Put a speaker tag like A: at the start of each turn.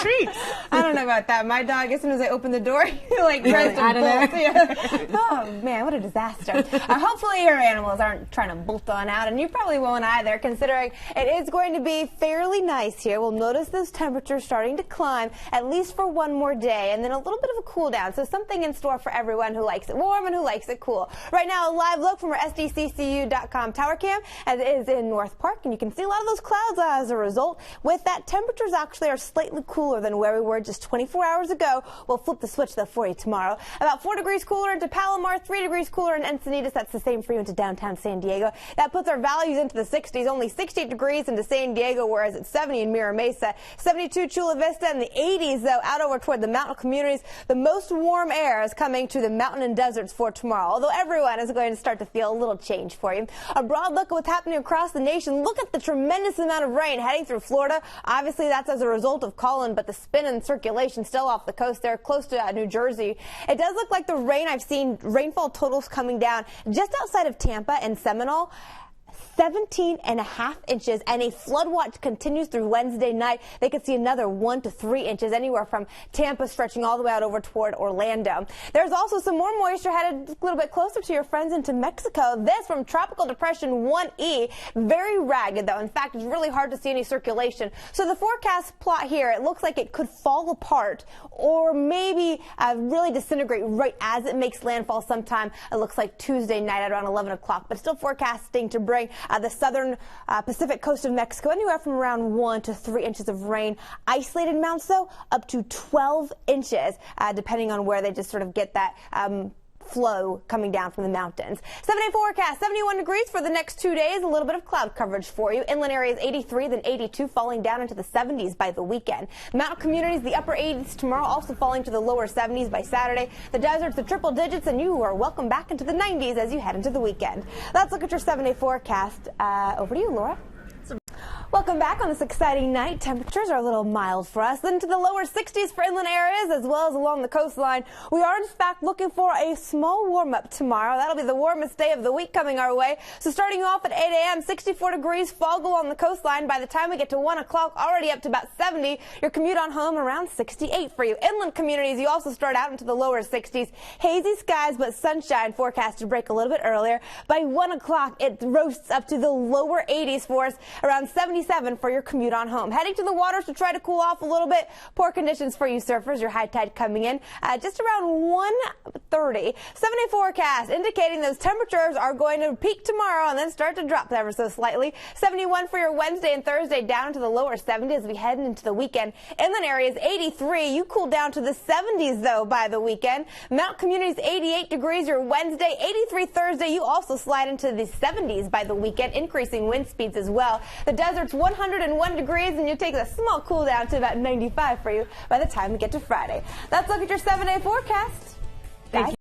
A: treats.
B: I don't know about that. My dog, as soon as I open the door, he like tries to bolt. Yeah. Oh man, what a disaster. Hopefully your animals aren't trying to bolt on out, and you probably won't either, considering it is going to be fairly nice here. We'll notice those temperatures starting to climb at least for one more day, and then a little bit of a cool down. So something in store for everyone who likes it warm and who likes it cool. Right now, a live look from our SDCCU.com tower cam, as it is in North Park, and you can see a lot of those clouds as a result. With that, temperatures actually are slightly cooler than where we were just 24 hours ago. We'll flip the switch though for you tomorrow. About 4 degrees cooler into Palomar, 3 degrees cooler in Encinitas. That's the same for you into downtown San Diego. That puts our values into the 60s, only 68 degrees into San Diego, whereas it's 70 in Mira Mesa, 72 Chula Vista, and the 80s though out over toward the mountain communities. The most warm air is coming to the mountain and deserts for tomorrow, although everyone is going to start to feel a little change for you. A broad look at what's happening across the nation. Look at the tremendous amount of rain heading through Florida. Obviously, that's as a result of Colin, but the spin and circulation still off the coast there, close to New Jersey. It does look like the rain, I've seen rainfall totals coming down just outside of Tampa and Seminole. 17.5 inches, and a flood watch continues through Wednesday night. They could see another 1 to 3 inches anywhere from Tampa stretching all the way out over toward Orlando. There's also some more moisture headed a little bit closer to your friends into Mexico. This from Tropical Depression 1E. Very ragged though. In fact, it's really hard to see any circulation. So the forecast plot here, it looks like it could fall apart or maybe really disintegrate right as it makes landfall sometime. It looks like Tuesday night at around 11 o'clock, but still forecasting to bring the southern Pacific coast of Mexico anywhere from around 1 to 3 inches of rain. Isolated amounts, though, up to 12 inches, depending on where they just sort of get that flow coming down from the mountains. 7-day forecast, 71 degrees for the next 2 days. A little bit of cloud coverage for you. Inland areas 83, then 82, falling down into the 70s by the weekend. Mountain communities, the upper 80s tomorrow, also falling to the lower 70s by Saturday. The deserts, the triple digits, and you are welcome back into the 90s as you head into the weekend. Let's look at your 7-day forecast. Over to you, Laura. Welcome back on this exciting night. Temperatures are a little mild for us. Then to the lower 60s for inland areas as well as along the coastline. We are in fact looking for a small warm-up tomorrow. That'll be the warmest day of the week coming our way. So starting off at 8 a.m., 64 degrees, fog along the coastline. By the time we get to 1 o'clock, already up to about 70. Your commute on home around 68 for you. Inland communities, you also start out into the lower 60s. Hazy skies, but sunshine forecast to break a little bit earlier. By 1 o'clock, it roasts up to the lower 80s for us, around 77 for your commute on home. Heading to the waters to try to cool off a little bit. Poor conditions for you surfers. Your high tide coming in just around 1:30. 7-day forecast indicating those temperatures are going to peak tomorrow and then start to drop ever so slightly. 71 for your Wednesday and Thursday, down into the lower 70s as we head into the weekend. Inland areas 83. You cool down to the 70s though by the weekend. Mountain communities 88 degrees your Wednesday, 83 Thursday. You also slide into the 70s by the weekend, increasing wind speeds as well. The desert's 101 degrees, and you take a small cool down to about 95 for you by the time we get to Friday. Let's look at your 7-day forecast.
A: Thank you.